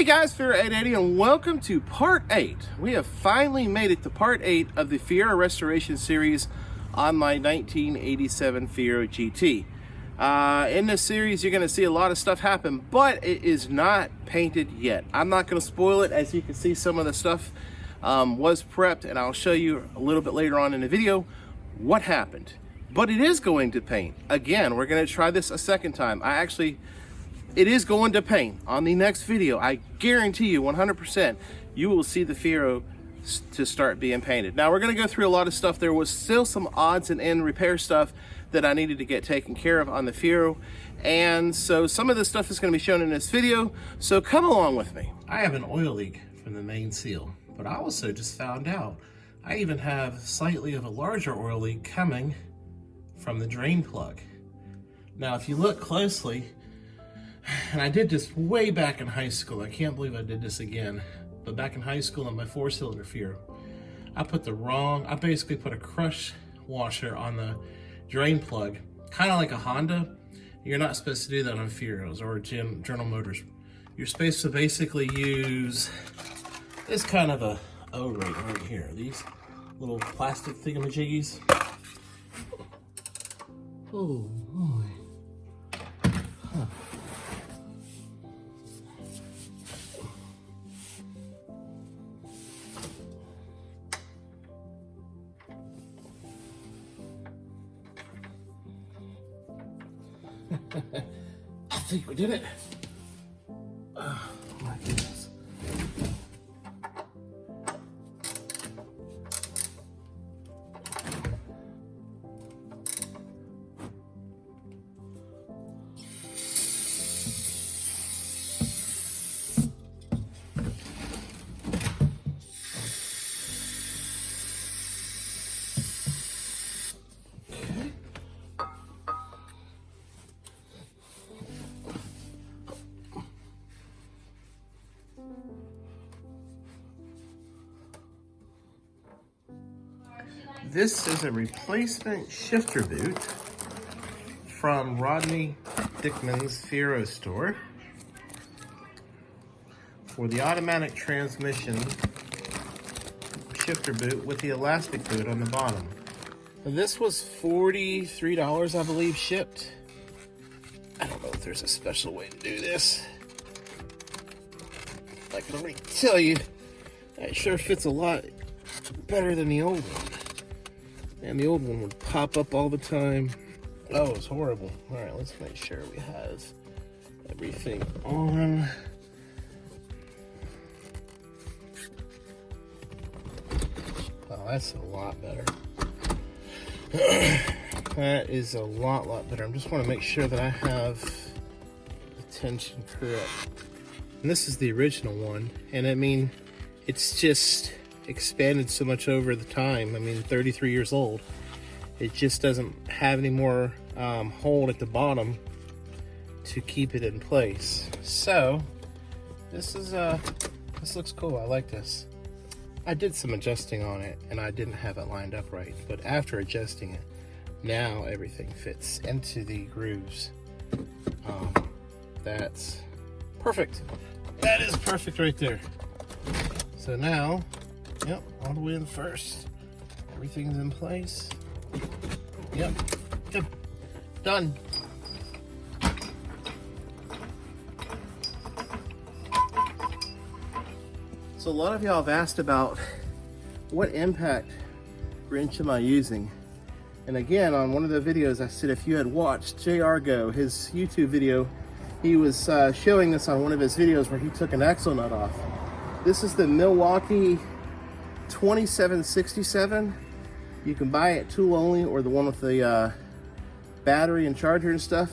guys, Fiero 880 and welcome to part 8. We have finally made it to part 8 of the Fiero restoration series on my 1987 Fiero GT. In this series you're going to see a lot of stuff happen, but it is not painted yet. I'm not going to spoil it. As you can see, some of the stuff was prepped, and I'll show you a little bit later on in the video what happened. But it is going to paint. Again, we're going to try this a second time. It is going to paint. On the next video, I guarantee you 100% you will see the Fiero to start being painted. Now we're going to go through a lot of stuff. There was still some odds and end repair stuff that I needed to get taken care of on the Fiero, and so some of this stuff is going to be shown in this video, so come along with me. I have an oil leak from the main seal, but I also just found out I even have slightly of a larger oil leak coming from the drain plug. Now if you look closely, and I did this way back in high school. I can't believe I did this again. But back in high school on my 4-cylinder Fiero, I basically put a crush washer on the drain plug, kind of like a Honda. You're not supposed to do that on Fieros or General Motors. You're supposed to basically use this kind of a O-ring right here. These little plastic thingamajiggies. Oh boy. Huh. I think we did it. Oh my goodness. This is a replacement shifter boot from Rodney Dickman's Fiero store for the automatic transmission shifter boot with the elastic boot on the bottom. And this was $43, I believe, shipped. I don't know if there's a special way to do this. I can already tell you, that sure fits a lot better than the old one. And the old one would pop up all the time. Oh, it's horrible. All right, let's make sure we have everything on. Oh, that's a lot better. That is a lot better. I just want to make sure that I have the tension correct. And this is the original one. And I mean, it's just expanded so much over the time. I mean, 33 years old. It just doesn't have any more hold at the bottom to keep it in place. So this looks cool. I like this. I did some adjusting on it and I didn't have it lined up right, but after adjusting it, now everything fits into the grooves. That's perfect. That is perfect right there. So now, yep, all the way to the first. Everything's in place. Yep, done. So a lot of y'all have asked about what impact wrench am I using? And again, on one of the videos I said if you had watched JR Go, his YouTube video, he was showing this on one of his videos where he took an axle nut off. This is the Milwaukee 2767. You can buy it tool only or the one with the battery and charger and stuff.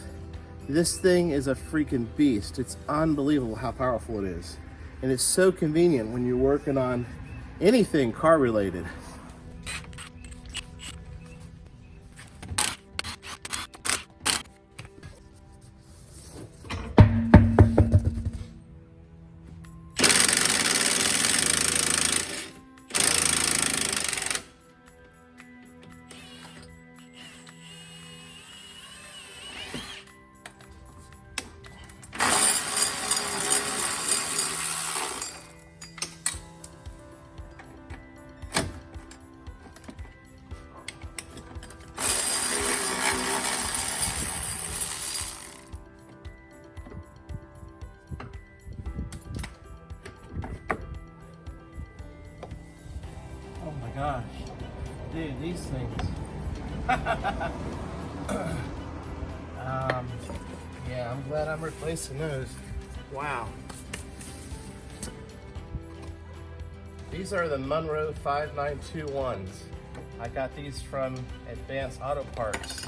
This thing is a freaking beast. It's unbelievable how powerful it is. And it's so convenient when you're working on anything car related. gosh. Dude, these things. Yeah, I'm glad I'm replacing those. Wow. These are the Monroe 5921s. I got these from Advanced Auto Parts.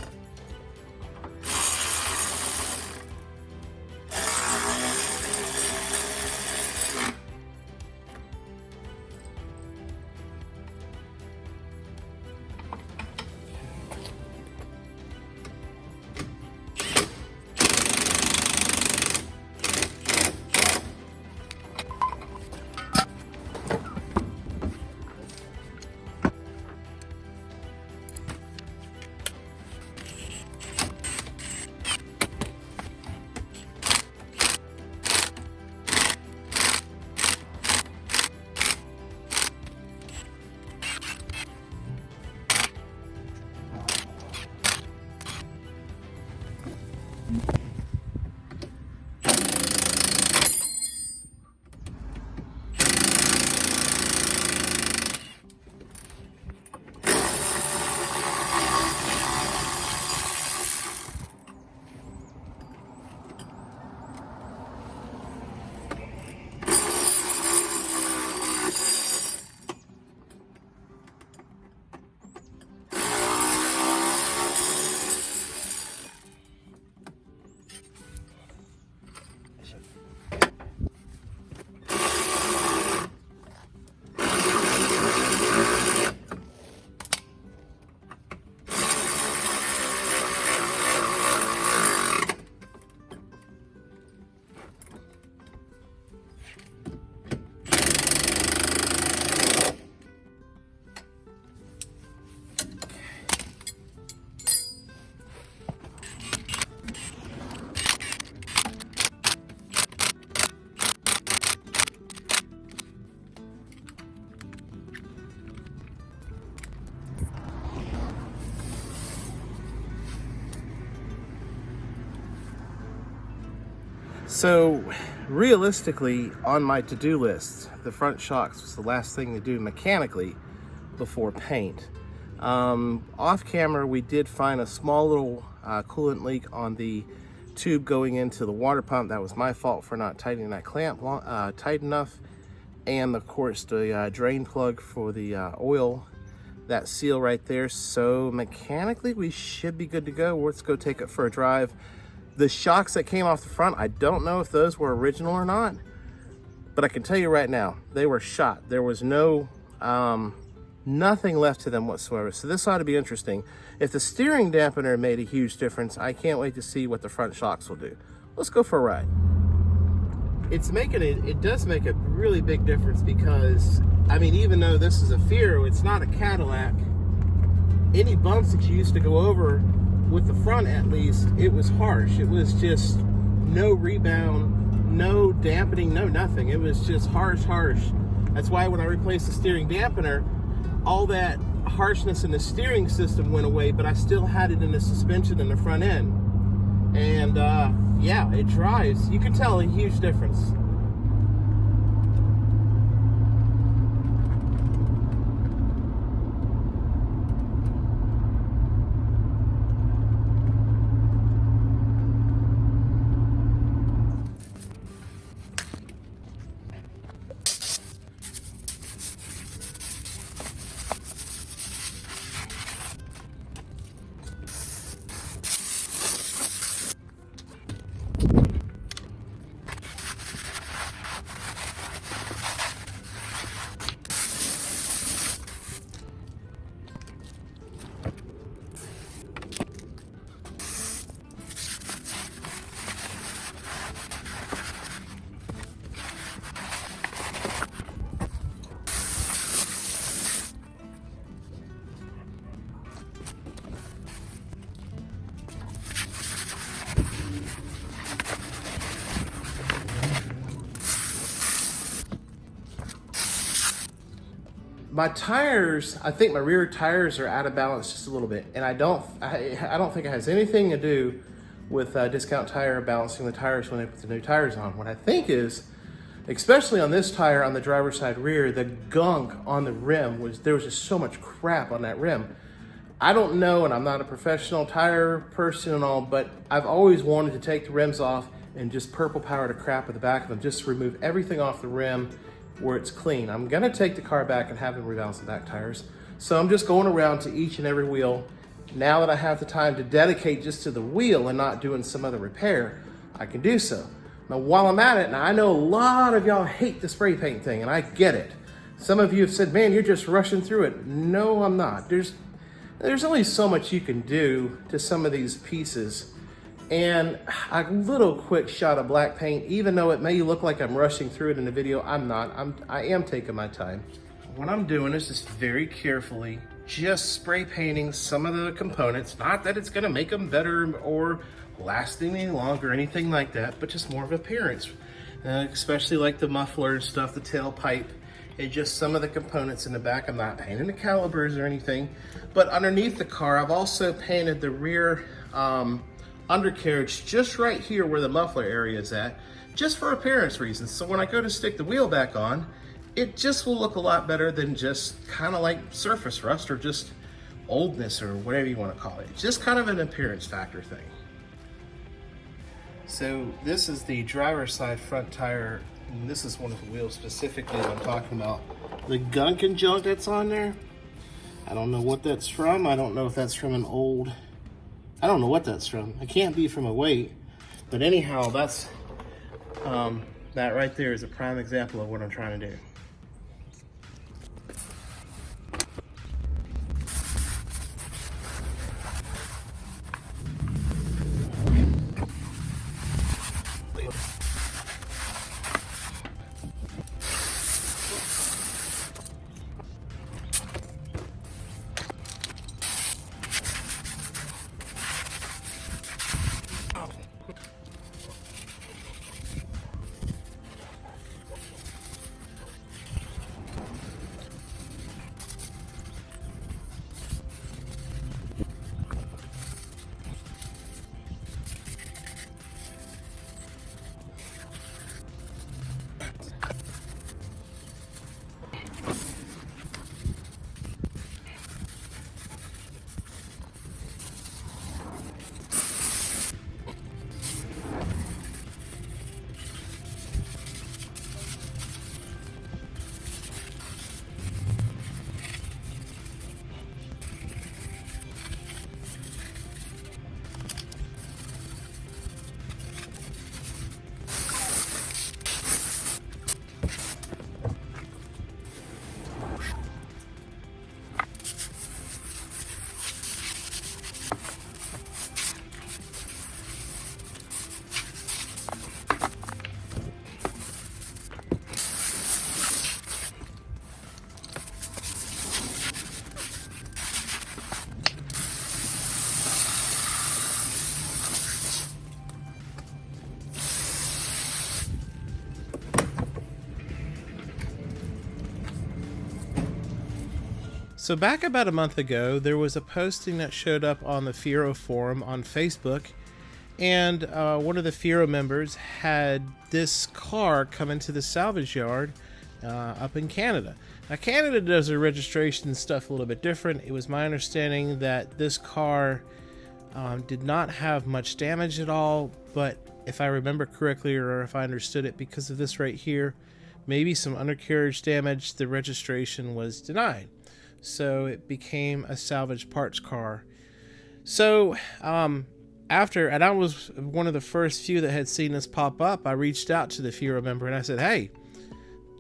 So realistically, on my to-do list, the front shocks was the last thing to do mechanically before paint. Off camera, we did find a small little coolant leak on the tube going into the water pump. That was my fault for not tightening that clamp tight enough. And of course, the drain plug for the oil, that seal right there. So mechanically, we should be good to go. Let's go take it for a drive. The shocks that came off the front, I don't know if those were original or not, but I can tell you right now, they were shot. There was no, nothing left to them whatsoever. So this ought to be interesting. If the steering dampener made a huge difference, I can't wait to see what the front shocks will do. Let's go for a ride. It does make a really big difference because, I mean, even though this is a Fiero, it's not a Cadillac. Any bumps that you used to go over, with the front at least, it was harsh. It was just no rebound, no dampening, no nothing. It was just harsh. That's why when I replaced the steering dampener, all that harshness in the steering system went away, but I still had it in the suspension in the front end. And yeah, it drives. You can tell a huge difference. My tires, I think my rear tires are out of balance just a little bit, and I don't think it has anything to do with Discount Tire balancing the tires when they put the new tires on. What I think is Especially on this tire on the driver's side rear, the gunk on the rim there was just so much crap on that rim. I don't know, and I'm not a professional tire person and all, but I've always wanted to take the rims off and just purple power the crap at the back of them, just remove everything off the rim where it's clean. I'm gonna take the car back and have them rebalance the back tires. So I'm just going around to each and every wheel. Now that I have the time to dedicate just to the wheel and not doing some other repair, I can do so. Now while I'm at it, now I know a lot of y'all hate the spray paint thing, and I get it. Some of you have said, man, you're just rushing through it. No, I'm not. There's only so much you can do to some of these pieces. And a little quick shot of black paint, even though it may look like I'm rushing through it in the video, I'm not. I am taking my time. What I'm doing is just very carefully just spray painting some of the components. Not that it's gonna make them better or lasting any longer or anything like that, but just more of appearance. Especially like the muffler and stuff, the tailpipe, and just some of the components in the back. I'm not painting the calipers or anything, but underneath the car, I've also painted the rear undercarriage just right here where the muffler area is at, just for appearance reasons. So when I go to stick the wheel back on, it just will look a lot better than just kind of like surface rust or just oldness or whatever you want to call it. It's just kind of an appearance factor thing. So this is the driver's side front tire. And this is one of the wheels specifically that I'm talking about. The gunk and junk that's on there, I don't know what that's from. I don't know if that's from an old, I don't know what that's from. It can't be from a weight. But anyhow, that's, that right there is a prime example of what I'm trying to do. So back about a month ago, there was a posting that showed up on the Fiero forum on Facebook, and one of the Fiero members had this car come into the salvage yard up in Canada. Now Canada does their registration stuff a little bit different. It was my understanding that this car did not have much damage at all, but if I remember correctly, or if I understood it, because of this right here, maybe some undercarriage damage, the registration was denied. So it became a salvage parts car. So after, and I was one of the first few that had seen this pop up, I reached out to the Fiero member and I said, hey,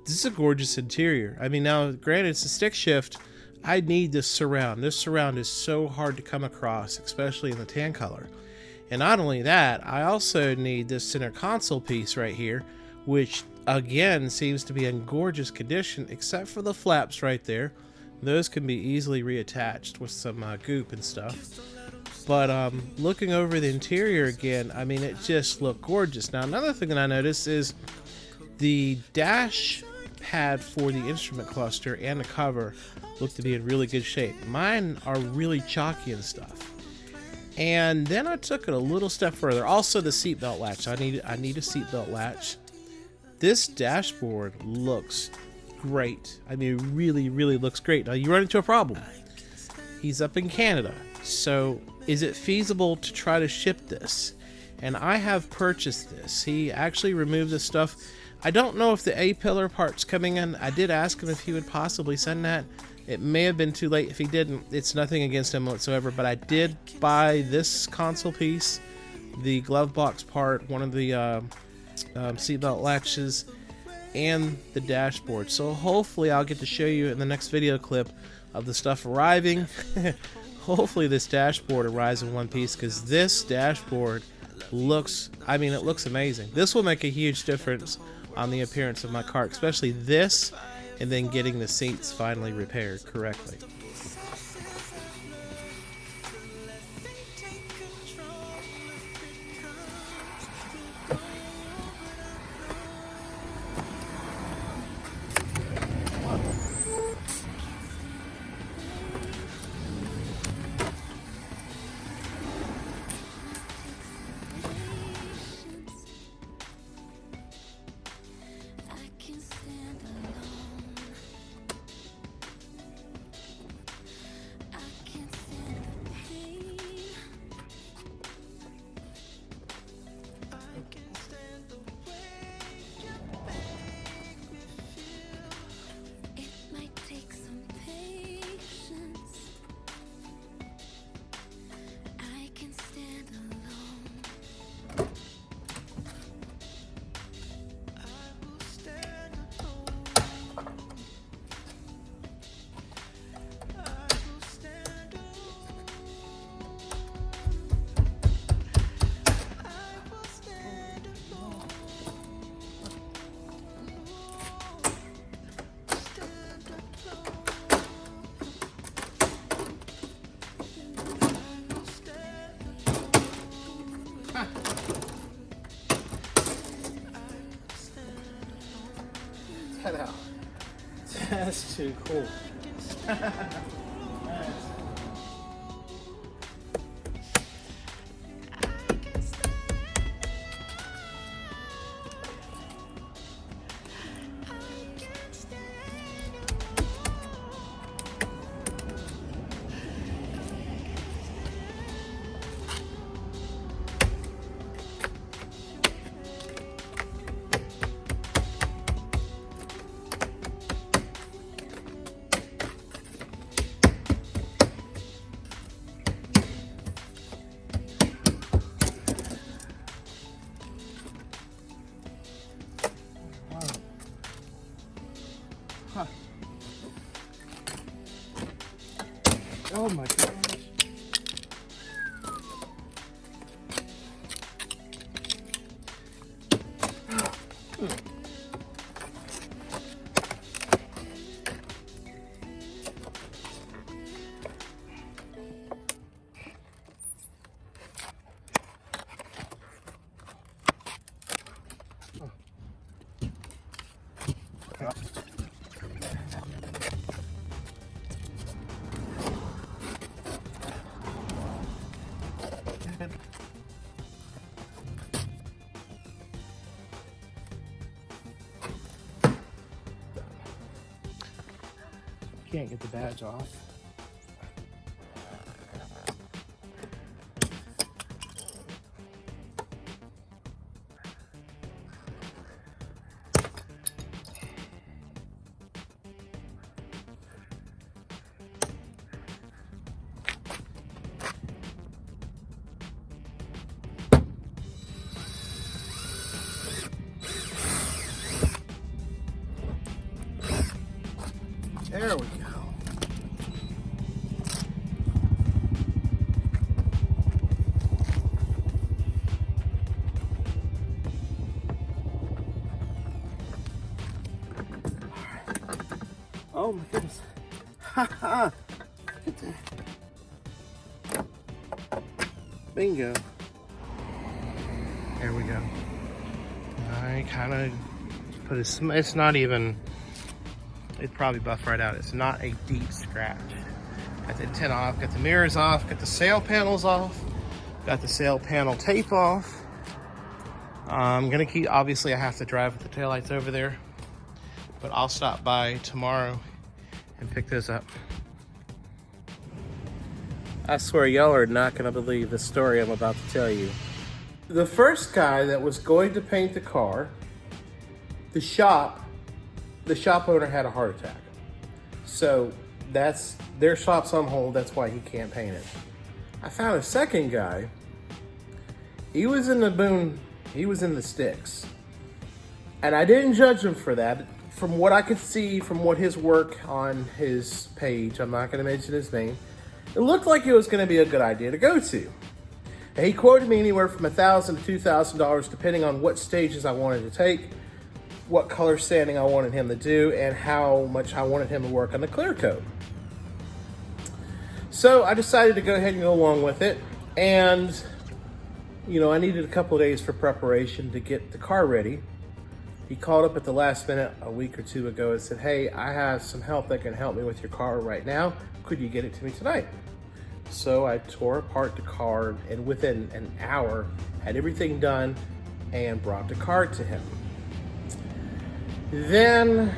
this is a gorgeous interior. I mean, now granted it's a stick shift, I need this surround. This surround is so hard to come across, especially in the tan color. And not only that, I also need this center console piece right here, which again seems to be in gorgeous condition, except for the flaps right there. Those can be easily reattached with some goop and stuff. But looking over the interior again, I mean, it just looked gorgeous. Now, another thing that I noticed is the dash pad for the instrument cluster and the cover look to be in really good shape. Mine are really chalky and stuff. And then I took it a little step further. Also, the seatbelt latch. I need a seatbelt latch. this dashboard looks great. I mean, it really, really looks great. Now, you run into a problem. He's up in Canada, so is it feasible to try to ship this? And I have purchased this. He actually removed the stuff. I don't know if the A-pillar part's coming in. I did ask him if he would possibly send that. It may have been too late if he didn't. It's nothing against him whatsoever, but I did buy this console piece, the glove box part, one of the seatbelt latches, and the dashboard. So hopefully I'll get to show you in the next video clip of the stuff arriving. Hopefully this dashboard arrives in one piece, because this dashboard looks, I mean, it looks amazing. This will make a huge difference on the appearance of my car, especially this, and then getting the seats finally repaired correctly. Check that out. That's too cool. Huh. Oh my gosh. Can't get the badge off. There we go. Oh my goodness. Ha ha. Bingo. There we go. I kind of put it's not even, it'd probably buff right out. It's not a deep scratch. Got the tint off, got the mirrors off, got the sail panels off, got the sail panel tape off. I'm gonna keep, obviously I have to drive with the taillights over there, but I'll stop by tomorrow and pick those up. I swear y'all are not gonna believe the story I'm about to tell you. The first guy that was going to paint the car, the shop owner had a heart attack. So that's, their shop's on hold, that's why he can't paint it. I found a second guy. He was in the sticks. And I didn't judge him for that. From what I could see from what his work on his page, I'm not gonna mention his name, it looked like it was gonna be a good idea to go to. And he quoted me anywhere from $1,000 to $2,000 depending on what stages I wanted to take, what color sanding I wanted him to do, and how much I wanted him to work on the clear coat. So I decided to go ahead and go along with it. And, you know, I needed a couple of days for preparation to get the car ready. He called up at the last minute a week or two ago and said, hey, I have some help that can help me with your car right now. Could you get it to me tonight? So I tore apart the car and within an hour had everything done and brought the car to him. Then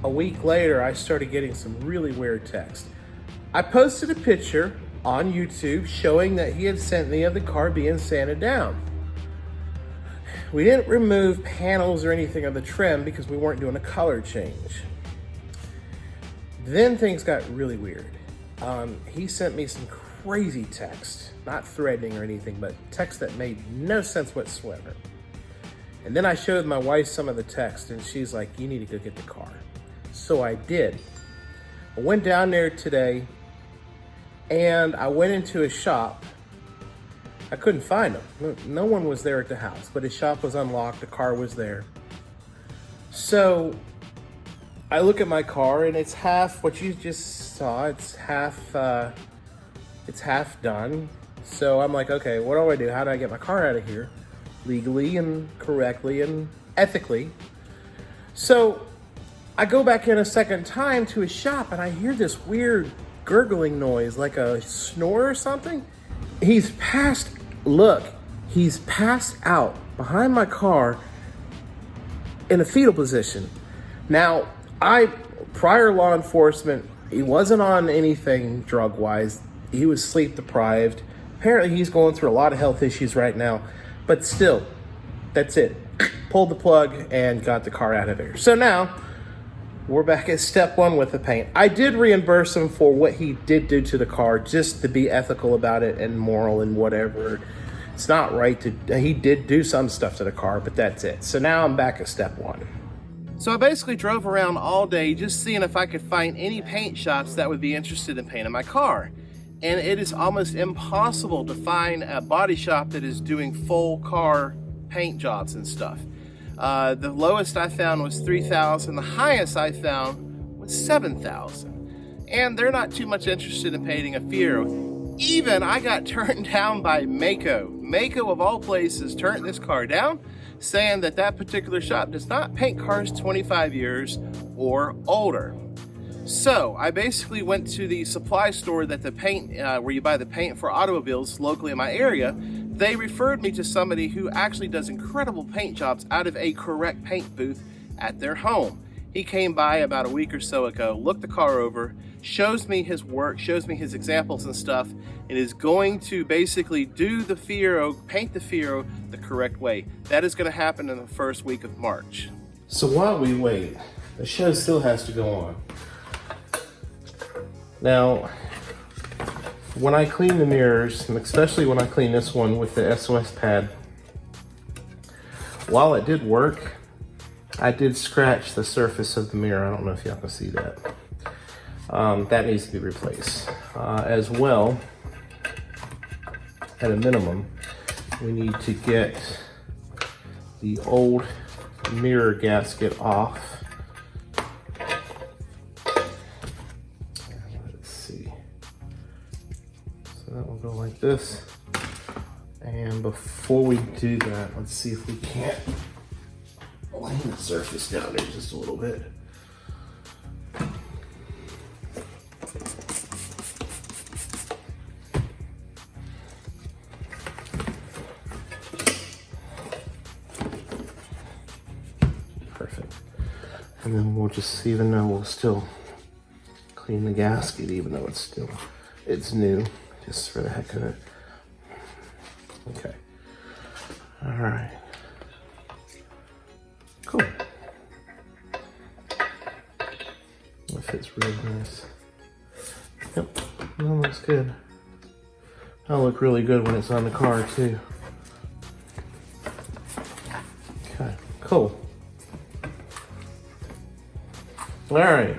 a week later, I started getting some really weird text. I posted a picture on YouTube showing that he had sent me of the car being sanded down. We didn't remove panels or anything of the trim because we weren't doing a color change. Then things got really weird. He sent me some crazy text, not threatening or anything, but text that made no sense whatsoever. And then I showed my wife some of the text and she's like, you need to go get the car. So I did. I went down there today and I went into a shop. I couldn't find him. No one was there at the house, but his shop was unlocked. The car was there. So I look at my car and it's half what you just saw. It's half done. So I'm like, okay, what do I do? How do I get my car out of here legally and correctly and ethically? So I go back in a second time to his shop and I hear this weird gurgling noise, like a snore or something. He's passed out behind my car in a fetal position. Now, prior law enforcement, he wasn't on anything drug-wise. He was sleep deprived. Apparently he's going through a lot of health issues right now, but still, that's it. Pulled the plug and got the car out of there. So now, we're back at step one with the paint. I did reimburse him for what he did do to the car, just to be ethical about it and moral and whatever. It's not right to, he did do some stuff to the car, but that's it. So now I'm back at step one. So I basically drove around all day just seeing if I could find any paint shops that would be interested in painting my car. And it is almost impossible to find a body shop that is doing full car paint jobs and stuff. The lowest I found was $3,000. The highest I found was $7,000. And they're not too much interested in painting a Fiero. Even I got turned down by Mako. Mako of all places turned this car down, saying that that particular shop does not paint cars 25 years or older. So I basically went to the supply store that the paint, where you buy the paint for automobiles locally in my area. They referred me to somebody who actually does incredible paint jobs out of a correct paint booth at their home. He came by about a week or so ago, looked the car over, shows me his work, shows me his examples and stuff, and is going to basically do the Fiero, paint the Fiero the correct way. That is going to happen in the first week of March. So while we wait, the show still has to go on. Now, when I clean the mirrors, and especially when I clean this one with the SOS pad, while it did work, I did scratch the surface of the mirror. I don't know if y'all can see that. That needs to be replaced. As well, at a minimum, we need to get the old mirror gasket off. Let's see. So that will go like this. And before we do that, let's see if we can't line the surface down there just a little bit. Perfect. And then we'll just, even though we'll still clean the gasket, even though it's new, just for the heck of it. Okay. All right. Cool. That fits really nice. Yep, that looks good. That'll look really good when it's on the car too. Okay, cool. All right.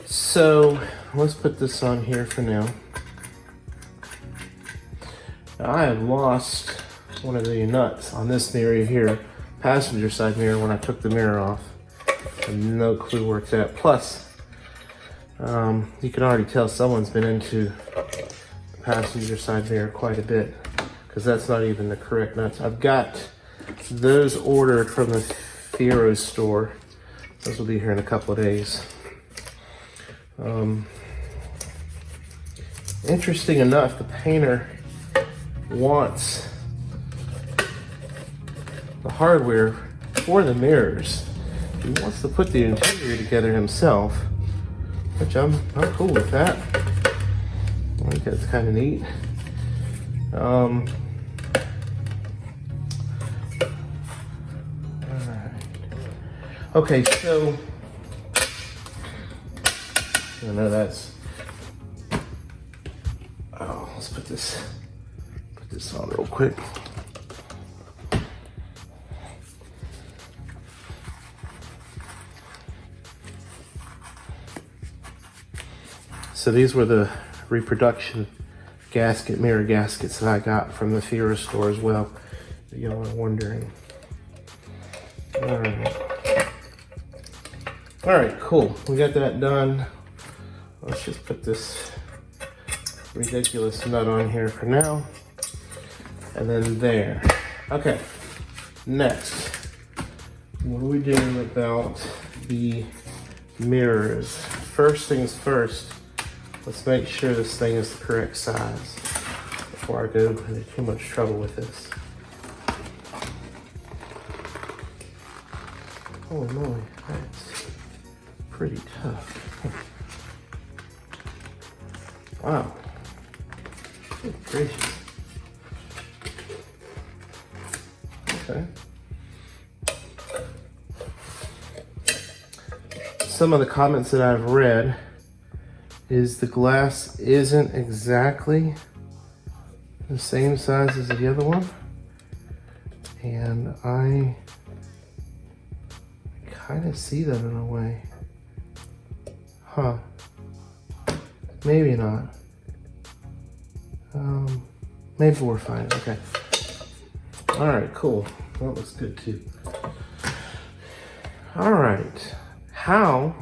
So let's put this on here for now. Now, I have lost one of the nuts on this mirror here, passenger side mirror, when I took the mirror off. I have no clue where it's at. Plus, you can already tell someone's been into the passenger side mirror quite a bit, because that's not even the correct nuts. I've got those ordered from the Fiero store. Those will be here in a couple of days. Interesting enough, the painter wants the hardware for the mirrors. He wants to put the interior together himself, which I'm cool with that. I think that's kind of neat. Alright. Okay, so I know that's, let's put this on real quick. So these were the reproduction mirror gaskets that I got from the Fiero store as well, if y'all are wondering. All right, cool. We got that done. Let's just put this ridiculous nut on here for now. And then there. Okay, next. What do we do about the mirrors? First things first, let's make sure this thing is the correct size before I go into too much trouble with this. Holy moly, that's pretty tough. Wow. Good gracious. Okay. Some of the comments that I've read is the glass isn't exactly the same size as the other one. And I kind of see that in a way. Huh. Maybe not. Maybe we're fine. Okay. All right, cool. That looks good too. All right. How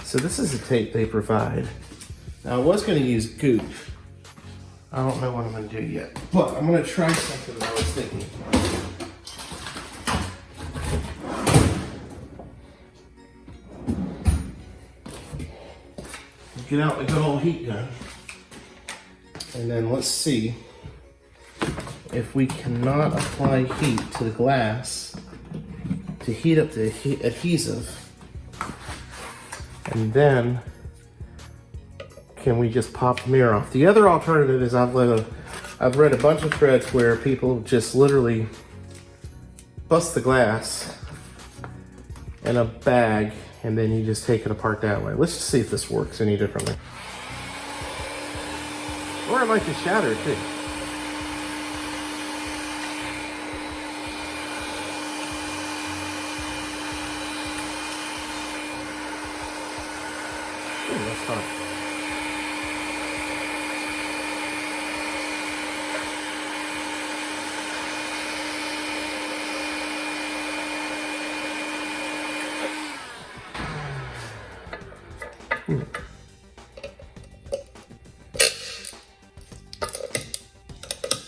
so this is the tape they provide. Now I was going to use goop. I don't know what I'm going to do yet, but I'm going to try something that I was thinking. Get out the good old heat gun, and then let's see if we cannot apply heat to the glass to heat up the adhesive, and then can we just pop the mirror off? The other alternative is I've read a bunch of threads where people just literally bust the glass in a bag and then you just take it apart that way. Let's just see if this works any differently. Or I might just shatter it too. Ooh, that's hot.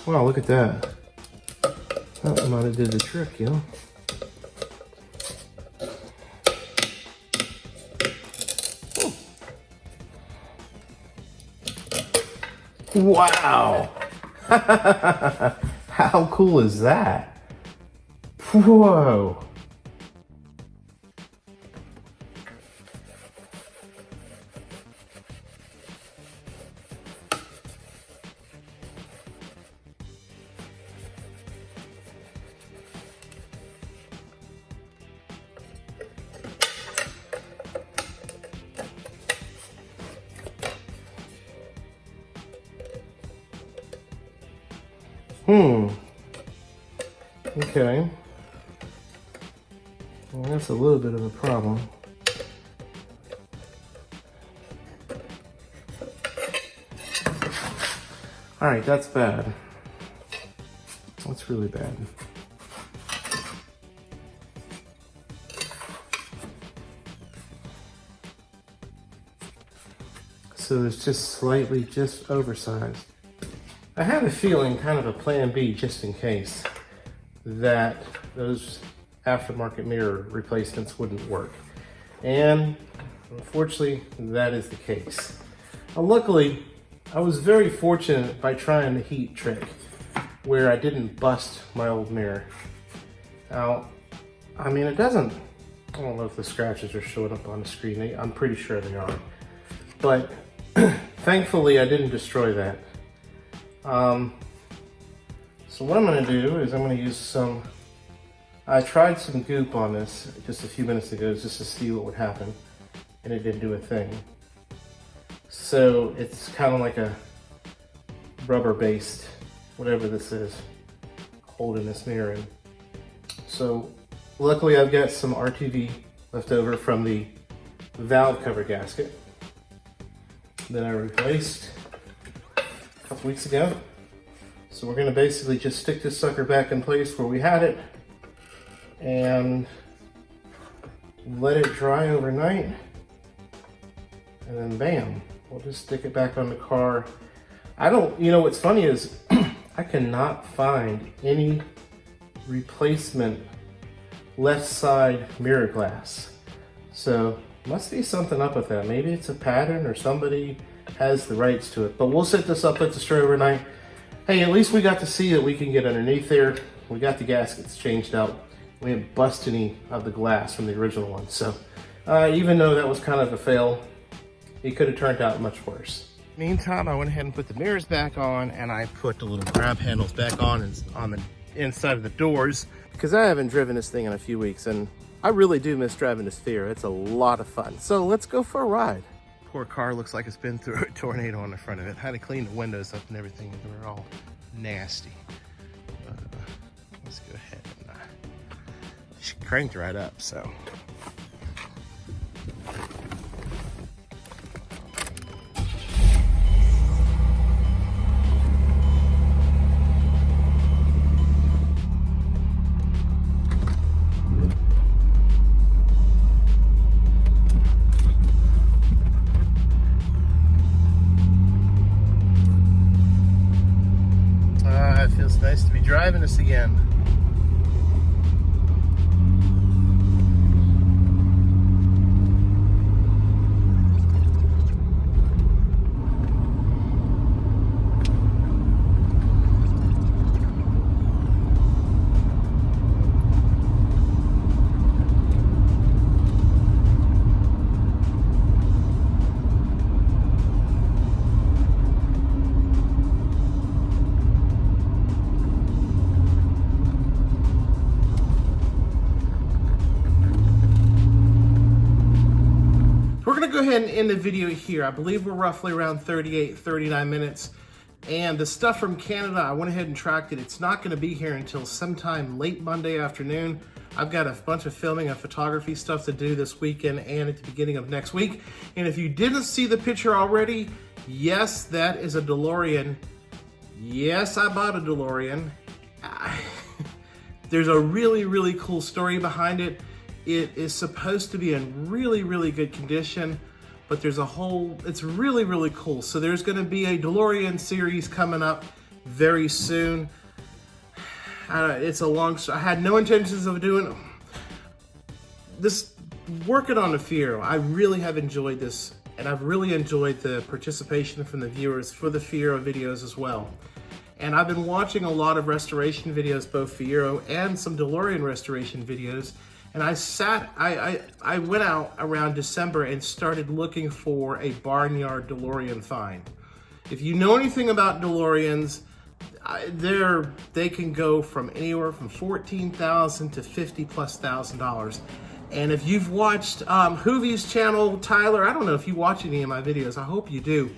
Wow, look at that. That might have did the trick, you know? Wow! How cool is that? Whoa. Okay. Well, that's a little bit of a problem. All right, that's bad. That's really bad. So it's just slightly just oversized. I had a feeling, kind of a plan B just in case, that those aftermarket mirror replacements wouldn't work. And unfortunately, that is the case. Now, luckily, I was very fortunate by trying the heat trick where I didn't bust my old mirror. Now, I mean, I don't know if the scratches are showing up on the screen. I'm pretty sure they are. But thankfully, I didn't destroy that. So what I'm going to do is I'm going to use some, I tried some goop on this just a few minutes ago just to see what would happen, and it didn't do a thing. So it's kind of like a rubber-based, whatever this is, holding this mirror in. So luckily I've got some RTV left over from the valve cover gasket that I replaced a couple weeks ago. So we're going to basically just stick this sucker back in place where we had it and let it dry overnight, and then bam, we'll just stick it back on the car. You know what's funny is I cannot find any replacement left side mirror glass. So must be something up with that. Maybe it's a pattern or somebody has the rights to it, but we'll set this up, let this dry overnight. Hey, at least we got to see that we can get underneath there. We got the gaskets changed out. We didn't bust any of the glass from the original one. So even though that was kind of a fail, it could have turned out much worse. Meantime, I went ahead and put the mirrors back on, and I put the little grab handles back on the inside of the doors, because I haven't driven this thing in a few weeks, and I really do miss driving this Fiero. It's a lot of fun. So let's go for a ride. Poor car looks like it's been through a tornado on the front of it. Had to clean the windows up and everything. They were all nasty. Let's go ahead and she cranked right up, so. It feels nice to be driving this again. We're gonna go ahead and end the video here. I believe we're roughly around 38, 39 minutes. And the stuff from Canada, I went ahead and tracked it. It's not gonna be here until sometime late Monday afternoon. I've got a bunch of filming and photography stuff to do this weekend and at the beginning of next week. And if you didn't see the picture already, yes, that is a DeLorean. Yes, I bought a DeLorean. There's a really, really cool story behind it. It is supposed to be in really, really good condition, but it's really, really cool. So there's gonna be a DeLorean series coming up very soon. It's a long story. I had no intentions of doing this, working on the Fiero. I really have enjoyed this, and I've really enjoyed the participation from the viewers for the Fiero videos as well. And I've been watching a lot of restoration videos, both Fiero and some DeLorean restoration videos. And I went out around December and started looking for a barnyard DeLorean find. If you know anything about DeLoreans, they can go from anywhere from $14,000 to $50,000+. And if you've watched Hoovie's channel, Tyler, I don't know if you watch any of my videos, I hope you do,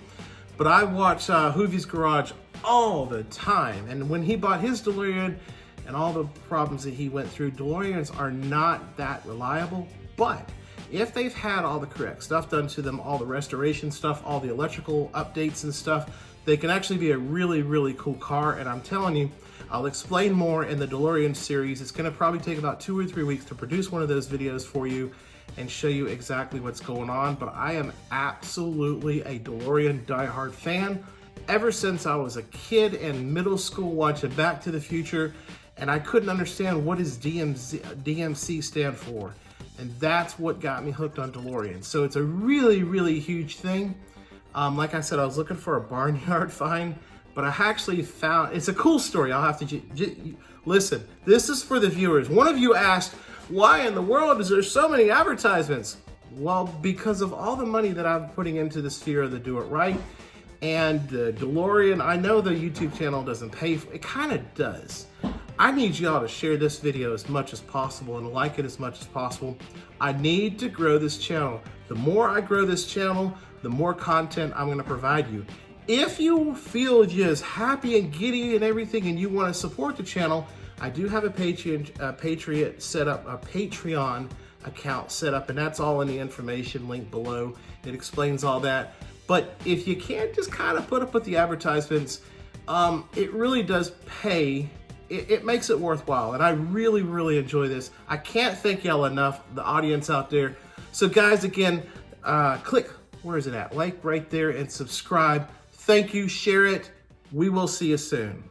but I watch Hoovie's Garage all the time. And when he bought his DeLorean and all the problems that he went through, DeLoreans are not that reliable, but if they've had all the correct stuff done to them, all the restoration stuff, all the electrical updates and stuff, they can actually be a really, really cool car. And I'm telling you, I'll explain more in the DeLorean series. It's gonna probably take about 2 or 3 weeks to produce one of those videos for you and show you exactly what's going on. But I am absolutely a DeLorean diehard fan ever since I was a kid in middle school watching Back to the Future, and I couldn't understand what does DMC stand for. And that's what got me hooked on DeLorean. So it's a really, really huge thing. Like I said, I was looking for a barnyard find, but I actually found, it's a cool story. I'll have to listen. This is for the viewers. One of you asked, why in the world is there so many advertisements? Well, because of all the money that I'm putting into this Fiero to do it right. And the DeLorean, I know the YouTube channel doesn't pay for it, kind of does. I need y'all to share this video as much as possible and like it as much as possible. I need to grow this channel. The more I grow this channel, the more content I'm going to provide you. If you feel just happy and giddy and everything and you want to support the channel, I do have a Patreon account set up, and that's all in the information link below. It explains all that. But if you can't just kind of put up with the advertisements, it really does pay. It makes it worthwhile, and I really, really enjoy this. I can't thank y'all enough, the audience out there. So guys, again, click, where is it at? Like right there and subscribe. Thank you, share it. We will see you soon.